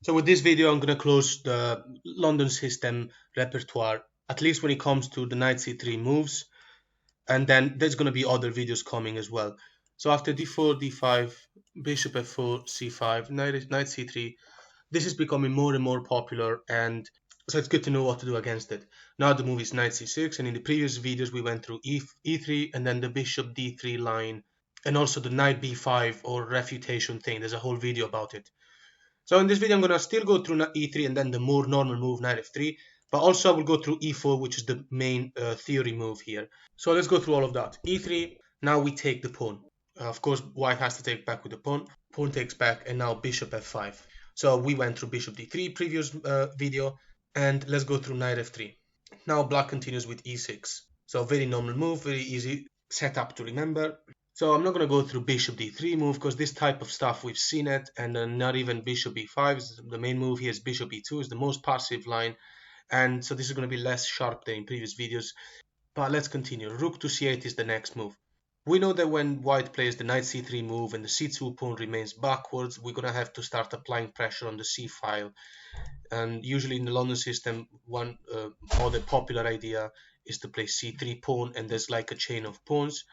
So with this video, I'm going to close the London system repertoire, at least when it comes to the knight c3 moves. And then there's going to be other videos coming as well. So after d4, d5, bishop f4, c5, knight c3, this is becoming more and more popular, and so it's good to know what to do against it. Now the move is knight c6, and in the previous videos we went through e3 and then the bishop d3 line, and also the knight b5 or refutation thing. There's a whole video about it. So in this video, I'm going to still go through e3 and then the more normal move, knight f3. But also I will go through e4, which is the main theory move here. So let's go through all of that. e3, now we take the pawn. Of course, white has to take back with the pawn. Pawn takes back, and now bishop f5. So we went through bishop d3 previous video. And let's go through knight f3. Now black continues with e6. So very normal move, very easy setup to remember. So I'm not going to go through bishop d3 move because this type of stuff we've seen it, and not even bishop b5 is the main move here. Is bishop e2 is the most passive line, and so this is going to be less sharp than in previous videos. But let's continue. Rook to c8 is the next move. We know that when white plays the knight c3 move and the c2 pawn remains backwards, we're going to have to start applying pressure on the c file. And usually in the London system, one other popular idea is to play c3 pawn, and there's like a chain of pawns.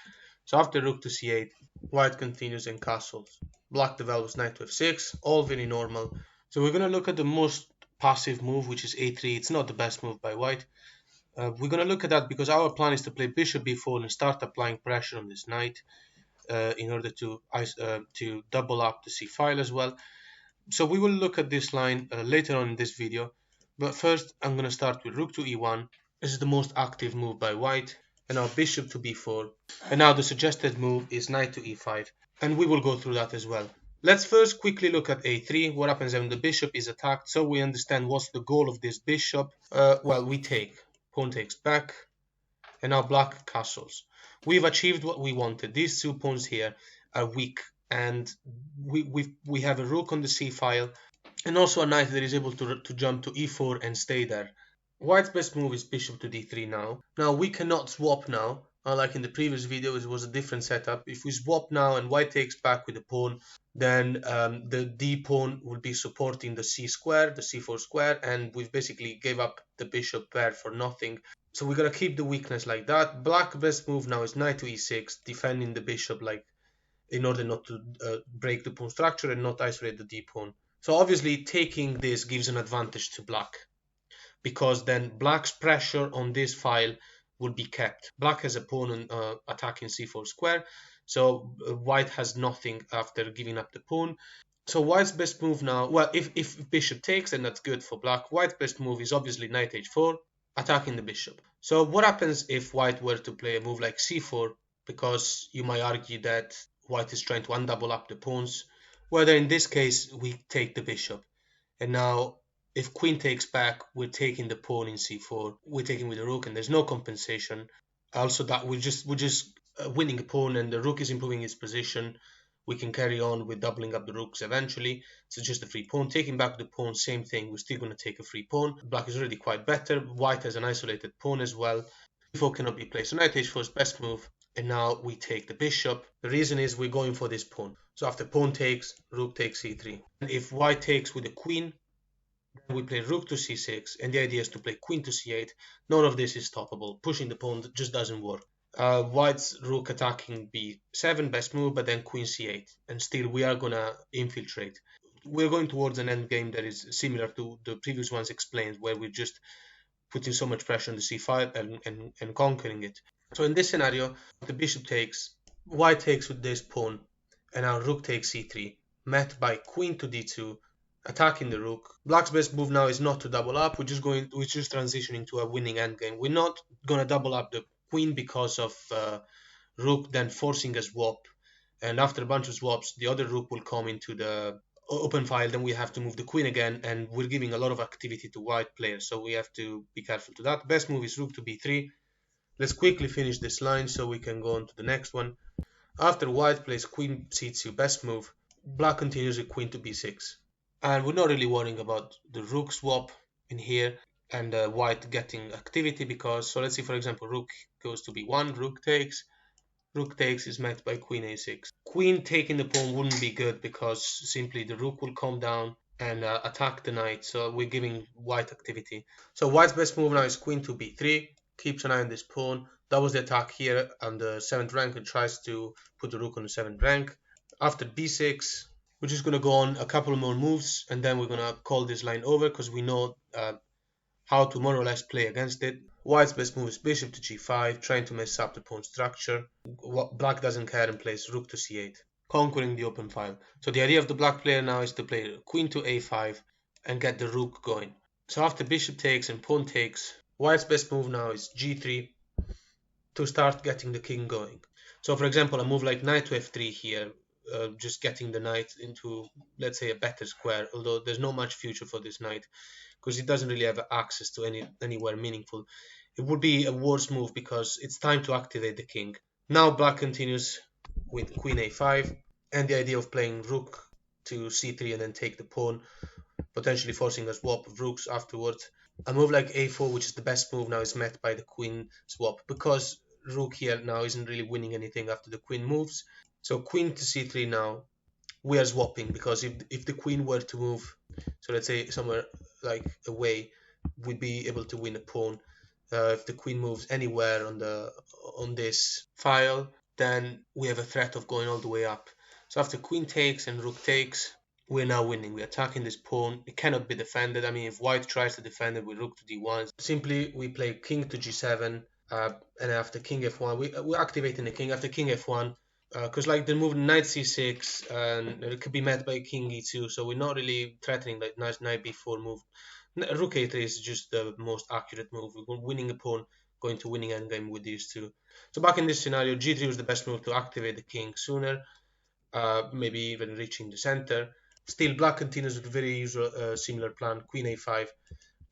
So after rook to c8, white continues and castles. Black develops knight to f6, all very normal. So we're going to look at the most passive move, which is a3. It's not the best move by white. We're going to look at that because our plan is to play bishop b4 and start applying pressure on this knight in order to double up the c file as well. So we will look at this line later on in this video. But first, I'm going to start with rook to e1. This is the most active move by white. And now bishop to b4. And now the suggested move is knight to e5. And we will go through that as well. Let's first quickly look at a3. What happens when the bishop is attacked, so we understand what's the goal of this bishop. Well, we take. Pawn takes back. And now black castles. We've achieved what we wanted. These two pawns here are weak. And we have a rook on the c file. And also a knight that is able to jump to e4 and stay there. White's best move is bishop to d3 now. Now we cannot swap now, unlike in the previous video, it was a different setup. If we swap now and white takes back with the pawn, then the d pawn will be supporting the c square, the c4 square, and we've basically gave up the bishop pair for nothing. So we're gonna keep the weakness like that. Black's best move now is knight to e6, defending the bishop like in order not to break the pawn structure and not isolate the d pawn. So obviously taking this gives an advantage to black, because then black's pressure on this file will be kept. Black has a pawn attacking c4 square, so white has nothing after giving up the pawn. So white's best move now, well, if bishop takes, then that's good for black. White's best move is obviously knight h4, attacking the bishop. So what happens if white were to play a move like c4? Because you might argue that white is trying to undouble up the pawns, whether in this case we take the bishop. And now if queen takes back, we're taking the pawn in c4. We're taking with the rook, and there's no compensation. Also, that we're just winning a pawn, and the rook is improving its position. We can carry on with doubling up the rooks eventually. So just a free pawn. Taking back the pawn, same thing. We're still going to take a free pawn. Black is already quite better. White has an isolated pawn as well. e4 cannot be played. So knight h4 is best move. And now we take the bishop. The reason is we're going for this pawn. So after pawn takes, rook takes c3. And if white takes with the queen, then we play rook to c6, and the idea is to play queen to c8. None of this is stoppable. Pushing the pawn just doesn't work. White's rook attacking b7, best move, but then queen c8. And still we are gonna infiltrate. We're going towards an endgame that is similar to the previous ones explained, where we're just putting so much pressure on the c5 and conquering it. So in this scenario, the bishop takes, white takes with this pawn, and now rook takes c3, met by queen to d2, attacking the rook. Black's best move now is not to double up. We're just transitioning to a winning endgame. We're not gonna double up the queen because of rook then forcing a swap, and after a bunch of swaps, the other rook will come into the open file. Then we have to move the queen again, and we're giving a lot of activity to white players, so we have to be careful to that. Best move is rook to b3. Let's quickly finish this line so we can go on to the next one. After white plays queen c2, best move, black continues with queen to b6. And we're not really worrying about the rook swap in here and white getting activity, because, so let's see, for example, rook goes to b1, rook takes is met by queen a6. Queen taking the pawn wouldn't be good because simply the rook will come down and attack the knight. So we're giving white activity. So white's best move now is queen to b3. Keeps an eye on this pawn. Doubles the attack here on the 7th rank and tries to put the rook on the 7th rank. After b6, we're just going to go on a couple more moves and then we're going to call this line over because we know how to more or less play against it. White's best move is bishop to g5, trying to mess up the pawn structure. Black doesn't care and plays rook to c8, conquering the open file. So the idea of the black player now is to play queen to a5 and get the rook going. So after bishop takes and pawn takes, white's best move now is g3 to start getting the king going. So for example, a move like knight to f3 here, just getting the knight into, let's say, a better square, although there's not much future for this knight because he doesn't really have access to anywhere meaningful. It would be a worse move because it's time to activate the king. Now black continues with queen a5 and the idea of playing rook to c3 and then take the pawn, potentially forcing a swap of rooks afterwards. A move like a4, which is the best move now, is met by the queen swap because rook here now isn't really winning anything after the queen moves. So queen to c3 now, we are swapping because if the queen were to move, so let's say somewhere like away, we'd be able to win a pawn. If the queen moves anywhere on this file, then we have a threat of going all the way up. So after queen takes and rook takes, we're now winning. We're attacking this pawn. It cannot be defended. I mean, if white tries to defend it with rook to d1, simply we play king to g7, and after king f1, we're activating the king. After king f1, because like the move knight c6 and it could be met by king e2, so we're not really threatening like knight b4 move. Rook a3 is just the most accurate move. We're winning a pawn, going to winning endgame with these two. So back in this scenario, g3 was the best move to activate the king sooner, maybe even reaching the center. Still, black continues with a very usual similar plan, queen a5.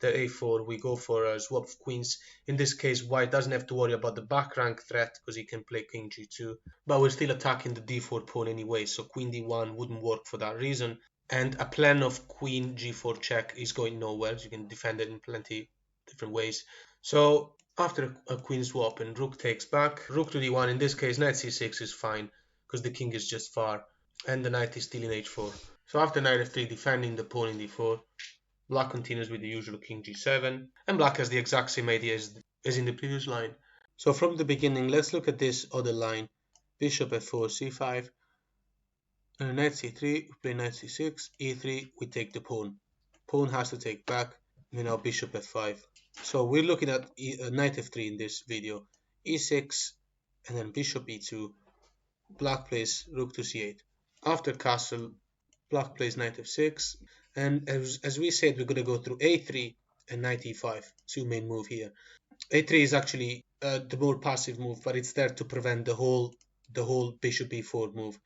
The a4, we go for a swap of queens. In this case, white doesn't have to worry about the back rank threat because he can play king g2, but we're still attacking the d4 pawn anyway, so queen d1 wouldn't work for that reason. And a plan of queen g4 check is going nowhere. You can defend it in plenty different ways. So after a queen swap and rook takes back, rook to d1, in this case knight c6 is fine because the king is just far and the knight is still in h4. So after knight f3, defending the pawn in d4, black continues with the usual king g7, and black has the exact same idea as in the previous line. So from the beginning, let's look at this other line. Bishop f4, c5, knight c3, we play knight c6, e3, we take the pawn. Pawn has to take back, and now bishop f5. So we're looking at knight f3 in this video, e6, and then bishop e2, black plays rook to c8. After castle, black plays knight f6, and as we said, we're going to go through a3 and knight e5, two main move here. a3 is actually the more passive move, but it's there to prevent the whole bishop e4 move.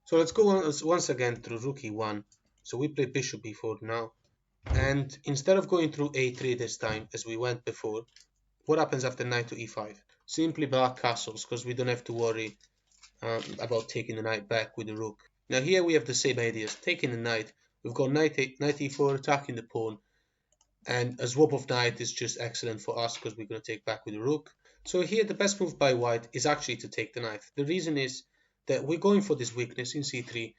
So let's go once again through rook e1. So we play bishop e4 now, and instead of going through a3 this time as we went before, what happens after knight to e5? Simply black castles because we don't have to worry about taking the knight back with the rook. Now here we have the same ideas, taking the knight. We've got knight e4, attacking the pawn, and a swap of knight is just excellent for us because we're going to take back with the rook. So here the best move by white is actually to take the knight. The reason is that we're going for this weakness in c3,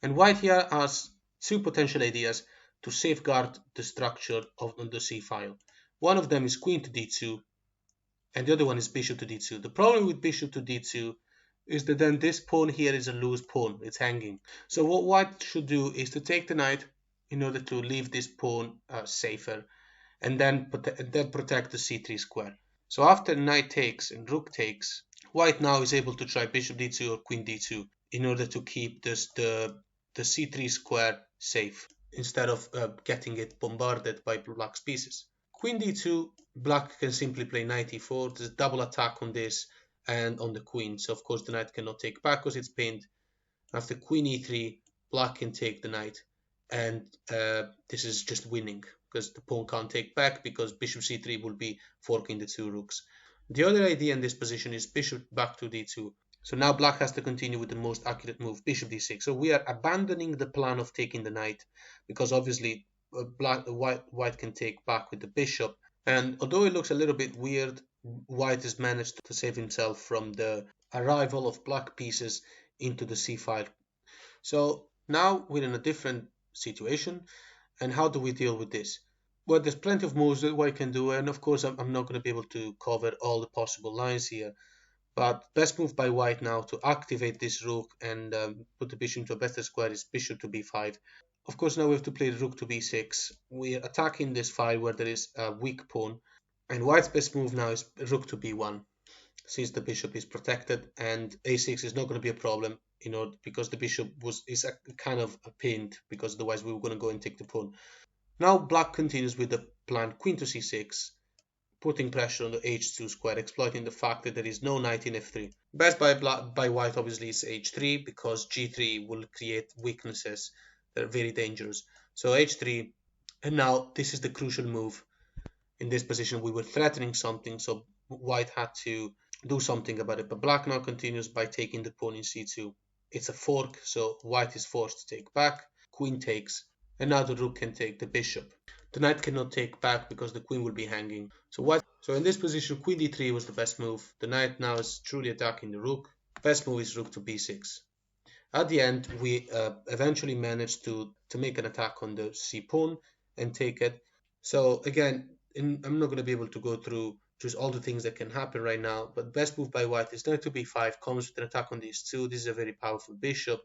and white here has two potential ideas to safeguard the structure of the c file. One of them is queen to d2, and the other one is bishop to d2. The problem with bishop to d2 is that then this pawn here is a loose pawn, it's hanging. So what white should do is to take the knight in order to leave this pawn safer, and then protect the c3 square. So after knight takes and rook takes, white now is able to try bishop d2 or queen d2 in order to keep the c3 square safe instead of getting it bombarded by black's pieces. Queen d2, black can simply play knight e4. There's a double attack on this and on the queen, so of course the knight cannot take back because it's pinned. After queen e3, black can take the knight, and this is just winning because the pawn can't take back because bishop c3 will be forking the two rooks. The other idea in this position is bishop back to d2. So now black has to continue with the most accurate move, bishop d6. So we are abandoning the plan of taking the knight because obviously white can take back with the bishop. And although it looks a little bit weird, white has managed to save himself from the arrival of black pieces into the c file. So now we're in a different situation, And how do we deal with this? Well, there's plenty of moves that white can do, and of course I'm not going to be able to cover all the possible lines here. But best move by white now to activate this rook and put the bishop into a better square is bishop to b5. Of course, now we have to play the rook to b6. We're attacking this file where there is a weak pawn. And white's best move now is rook to b1, since the bishop is protected, and a6 is not going to be a problem, because the bishop is a kind of a pinned, because otherwise we were going to go and take the pawn. Now black continues with the plan queen to c6, putting pressure on the h2 square, exploiting the fact that there is no knight in f3. Best by white obviously is h3, because g3 will create weaknesses that are very dangerous. So h3, and now this is the crucial move. In this position we were threatening something, so white had to do something about it. But black now continues by taking the pawn in c2. It's a fork, so white is forced to take back, queen takes, and now the rook can take the bishop. The knight cannot take back because the queen will be hanging. So in this position, queen d3 was the best move. The knight now is truly attacking the rook. Best move is rook to b6. At the end, we eventually managed to make an attack on the c pawn and take it. So again, I'm not going to be able to go through just all the things that can happen right now, but best move by white is knight to b5, comes with an attack on these two. This is a very powerful bishop.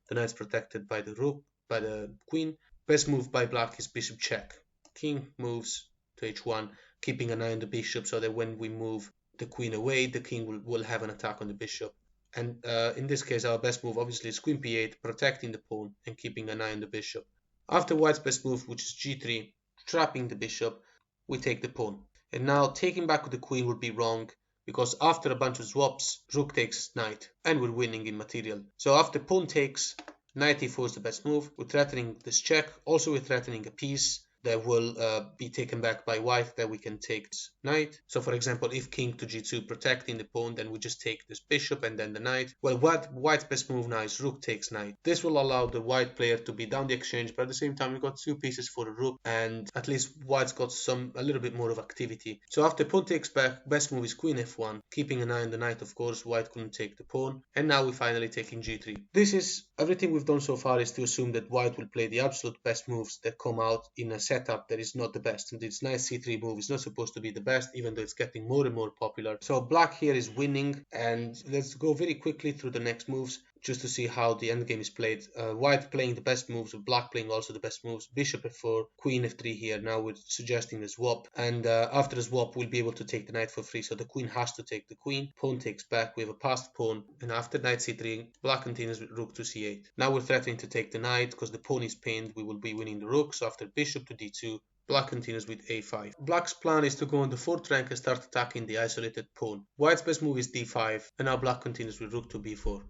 The knight's protected by the rook, by the queen. Best move by black is bishop check. King moves to h1, keeping an eye on the bishop so that when we move the queen away, the king will have an attack on the bishop. And in this case, our best move obviously is queen p8, protecting the pawn and keeping an eye on the bishop. After white's best move, which is g3, trapping the bishop, we take the pawn. And now taking back with the queen would be wrong, because after a bunch of swaps, rook takes knight, and we're winning in material. So after pawn takes, knight e4 is the best move. We're threatening this check. Also, we're threatening a piece that will be taken back by white, that we can take this knight. So for example, if king to g2 protecting the pawn, then we just take this bishop and then the knight. Well, white's best move now is rook takes knight. This will allow the white player to be down the exchange, but at the same time we've got two pieces for the rook, and at least white's got a little bit more of activity. So after pawn takes back, best move is queen f1, keeping an eye on the knight. Of course, white couldn't take the pawn, and now we're finally taking g3. This is everything we've done so far, is to assume that white will play the absolute best moves that come out in a setup that is not the best, and this knight c3 move is not supposed to be the best, even though it's getting more and more popular. So black here is winning, and let's go very quickly through the next moves just to see how the endgame is played. White playing the best moves, black playing also the best moves. Bishop f4, queen f3 here. Now we're suggesting the swap, and after the swap we'll be able to take the knight for free, so the queen has to take the queen. Pawn takes back, we have a passed pawn, and after knight c3, black continues with rook to c8. Now we're threatening to take the knight because the pawn is pinned. We will be winning the rook, so after bishop to d2, black continues with a5. Black's plan is to go on the 4th rank and start attacking the isolated pawn. White's best move is d5, and now black continues with rook to b4.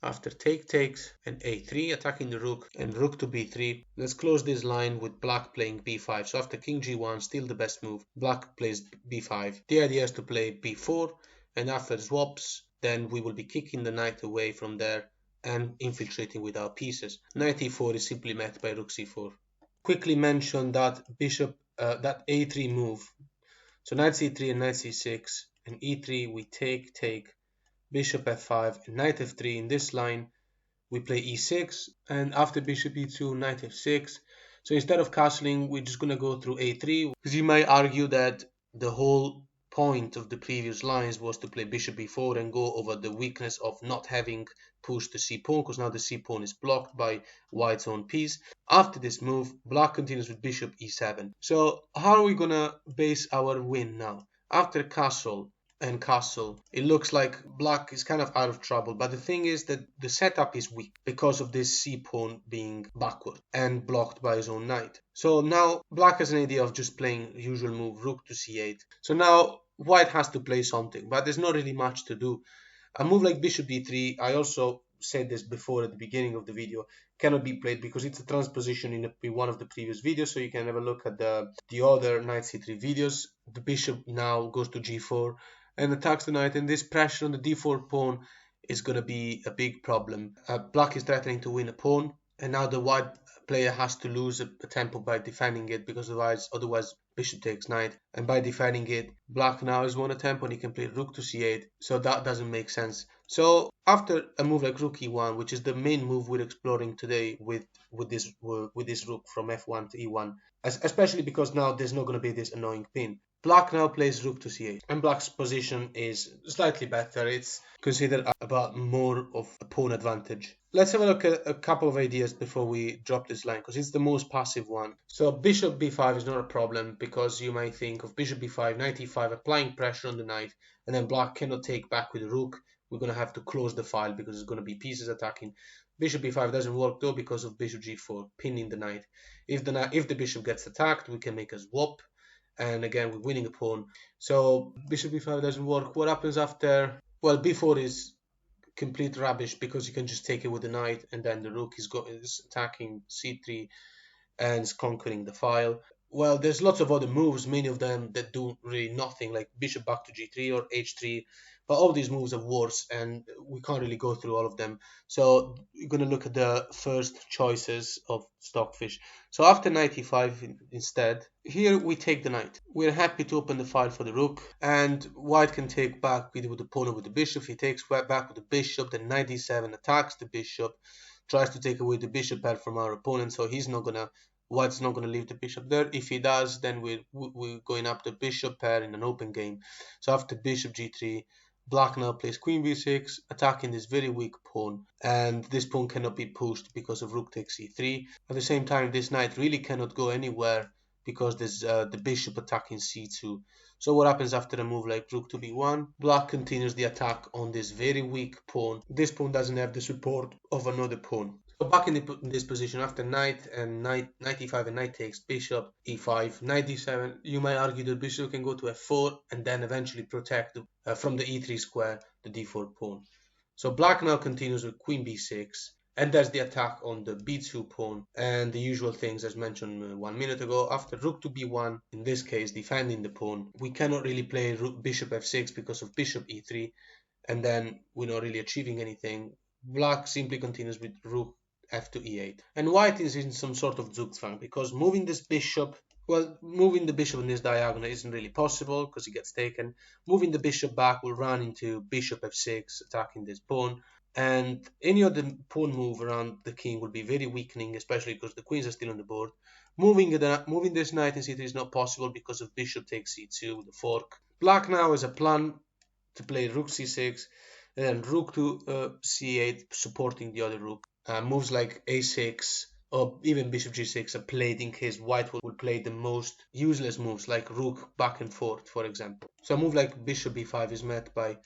After take takes and a3, attacking the rook, and rook to b3, let's close this line with black playing b5. So after king g1, still the best move, black plays b5. The idea is to play b4, and after swaps, then we will be kicking the knight away from there and infiltrating with our pieces. Knight e4 is simply met by rook c4. Quickly mention that that a3 move. So knight c3 and knight c6, and e3 we take, bishop f5 and knight f3. In this line we play e6, and after bishop e2, knight f6. So instead of castling, we're just going to go through a3, because you might argue that the whole point of the previous lines was to play bishop b4 and go over the weakness of not having pushed the c pawn, because now the c pawn is blocked by white's own piece. After this move, black continues with bishop e7. So how are we gonna base our win now? After castle and castle, it looks like black is kind of out of trouble, but the thing is that the setup is weak because of this c pawn being backward and blocked by his own knight. So now black has an idea of just playing the usual move, rook to c8. So now white has to play something, but there's not really much to do. A move like bishop d3, I also said this before at the beginning of the video, cannot be played because it's a transposition in one of the previous videos, so you can have a look at the other knight c3 videos. The bishop now goes to g4 and attacks the knight, and this pressure on the d4 pawn is going to be a big problem. Black is threatening to win a pawn, and now the white player has to lose a tempo by defending it, because otherwise bishop takes knight, and by defending it, black now has won a tempo and he can play rook to c8, so that doesn't make sense. So after a move like rook e1, which is the main move we're exploring today with this rook from f1 to e1, especially because now there's not going to be this annoying pin. Black now plays rook to c8, and black's position is slightly better. It's considered about more of a pawn advantage. Let's have a look at a couple of ideas before we drop this line, because it's the most passive one. So bishop b5 is not a problem, because you might think of bishop b5, knight e5, applying pressure on the knight, and then black cannot take back with the rook. We're going to have to close the file because it's going to be pieces attacking. Bishop b5 doesn't work though because of bishop g4, pinning the knight. If the bishop gets attacked, we can make a swap, and again we're winning a pawn. So bishop b5 doesn't work. What happens after? Well, b4 is complete rubbish because you can just take it with the knight, and then the rook is attacking c3 and is conquering the file. Well, there's lots of other moves, many of them that do really nothing, like bishop back to g3 or h3, but all these moves are worse, and we can't really go through all of them. So we're going to look at the first choices of Stockfish. So after knight e5 instead, here we take the knight. We're happy to open the file for the rook, and white can take back either with the pawn or with the bishop. If he takes back with the bishop, then knight e7 attacks the bishop, tries to take away the bishop pair from our opponent, so White's not going to leave the bishop there. If he does, then we're going up the bishop pair in an open game. So after bishop g3, black now plays queen b6, attacking this very weak pawn, and this pawn cannot be pushed because of rook takes c3. At the same time, this knight really cannot go anywhere because there's the bishop attacking c2. So what happens after a move like rook to b1? Black continues the attack on this very weak pawn. This pawn doesn't have the support of another pawn. So back in this position, after knight e5 and knight takes, bishop e5, knight d7, you might argue that bishop can go to f4 and then eventually protect from the e3 square the d4 pawn. So black now continues with queen b6, and there's the attack on the b2 pawn and the usual things as mentioned 1 minute ago. After rook to b1, in this case defending the pawn, we cannot really play bishop f6 because of bishop e3, and then we're not really achieving anything. Black simply continues with rook f to e8, and white is in some sort of zugzwang because moving the bishop in this diagonal isn't really possible because it gets taken. Moving the bishop back will run into bishop f6, attacking this pawn, and any other pawn move around the king will be very weakening, especially because the queens are still on the board. Moving this knight in c3 is not possible because of bishop takes c2 with the fork. Black now has a plan to play rook c6 and then rook to c8, supporting the other rook. Moves like a6 or even bishop g6 are played in case white will play the most useless moves like rook back and forth, for example. So a move like bishop b5 is met by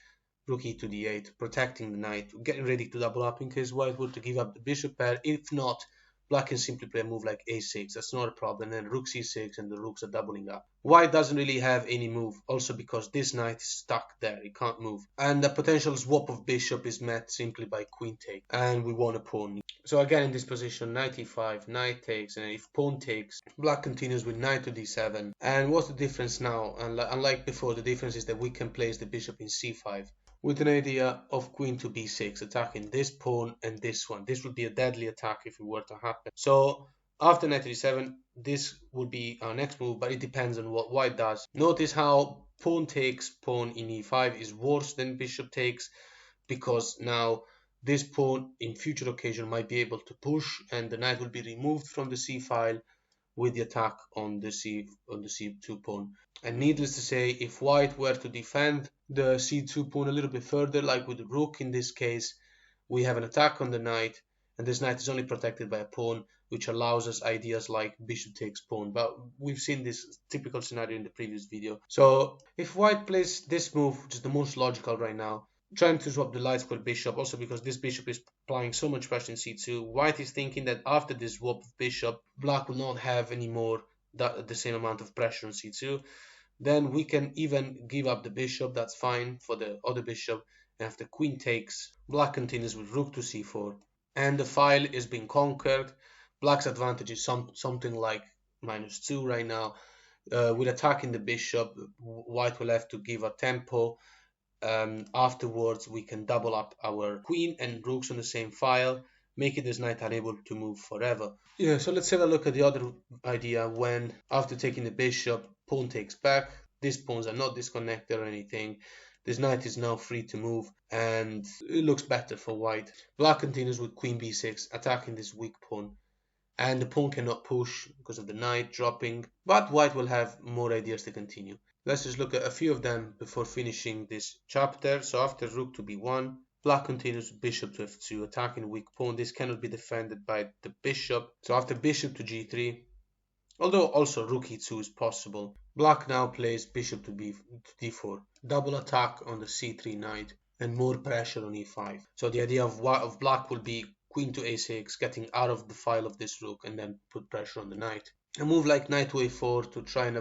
rook e to d8, protecting the knight, getting ready to double up in case white were to give up the bishop pair. If not, black can simply play a move like a6, that's not a problem, and then rook c6 and the rooks are doubling up. White doesn't really have any move, also because this knight is stuck there, he can't move. And the potential swap of bishop is met simply by queen take, and we won a pawn. So again in this position, knight e5, knight takes, and if pawn takes, black continues with knight to d7. And what's the difference now? Unlike before, the difference is that we can place the bishop in c5 with an idea of queen to b6, attacking this pawn and this one. This would be a deadly attack if it were to happen. So after knight to d7, this would be our next move, but it depends on what white does. Notice how pawn takes pawn in e5 is worse than bishop takes, because now this pawn in future occasion might be able to push, and the knight will be removed from the c file with the attack on the c2 pawn. And needless to say, if white were to defend the c2 pawn a little bit further, like with the rook in this case, we have an attack on the knight, and this knight is only protected by a pawn, which allows us ideas like bishop takes pawn. But we've seen this typical scenario in the previous video. So if white plays this move, which is the most logical right now, trying to swap the light square bishop, also because this bishop is applying so much pressure in c2, white is thinking that after this swap of bishop, black will not have anymore the same amount of pressure on c2. Then we can even give up the bishop, that's fine for the other bishop. And after queen takes, black continues with rook to c4, and the file is being conquered. Black's advantage is something like -2 right now. With attacking the bishop, white will have to give a tempo. Afterwards, we can double up our queen and rooks on the same file, making this knight unable to move forever. Yeah, so let's have a look at the other idea when, after taking the bishop, pawn takes back. These pawns are not disconnected or anything. This knight is now free to move, and it looks better for white. Black continues with queen b6, attacking this weak pawn. And the pawn cannot push because of the knight dropping, but white will have more ideas to continue. Let's just look at a few of them before finishing this chapter. So after rook to b1, black continues with bishop to f2, attacking the weak pawn. This cannot be defended by the bishop. So after bishop to g3, although also rook e2 is possible, black now plays bishop to d4. Double attack on the c3 knight and more pressure on e5. So the idea of black will be queen to a6, getting out of the file of this rook and then put pressure on the knight. A move like knight to a4 to try and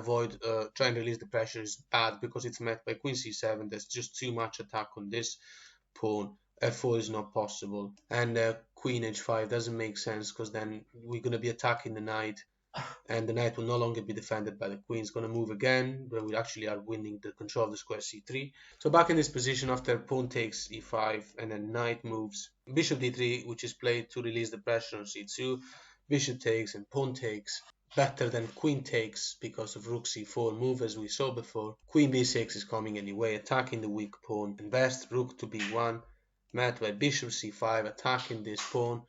try and release the pressure is bad because it's met by queen c7. There's just too much attack on this pawn. f4 is not possible, and queen h5 doesn't make sense because then we're going to be attacking the knight, and the knight will no longer be defended by the queen. It's going to move again when we actually are winning the control of the square c3. So back in this position, after pawn takes e5 and then knight moves, bishop d3, which is played to release the pressure on c2, bishop takes and pawn takes, better than queen takes because of rook c4 move as we saw before. Queen b6 is coming anyway, attacking the weak pawn, and best rook to b1, met by bishop c5, attacking this pawn.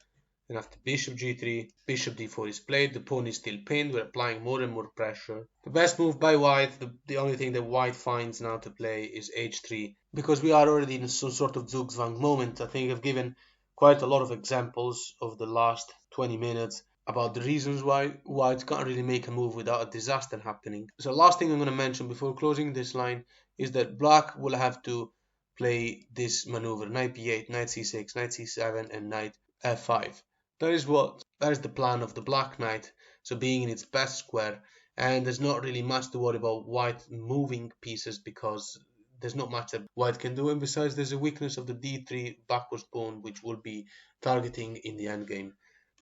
And after bishop g3, bishop d4 is played, the pawn is still pinned, we're applying more and more pressure. The best move by white, the only thing that white finds now to play is h3, because we are already in some sort of Zugzwang moment. I think I've given quite a lot of examples of the last 20 minutes about the reasons why white can't really make a move without a disaster happening. So last thing I'm going to mention before closing this line is that black will have to play this maneuver, knight b8, knight c6, knight c7, and knight f5. That is the plan of the black knight, so being in its best square, and there's not really much to worry about white moving pieces because there's not much that white can do, and besides there's a weakness of the d3 backwards pawn which will be targeting in the endgame.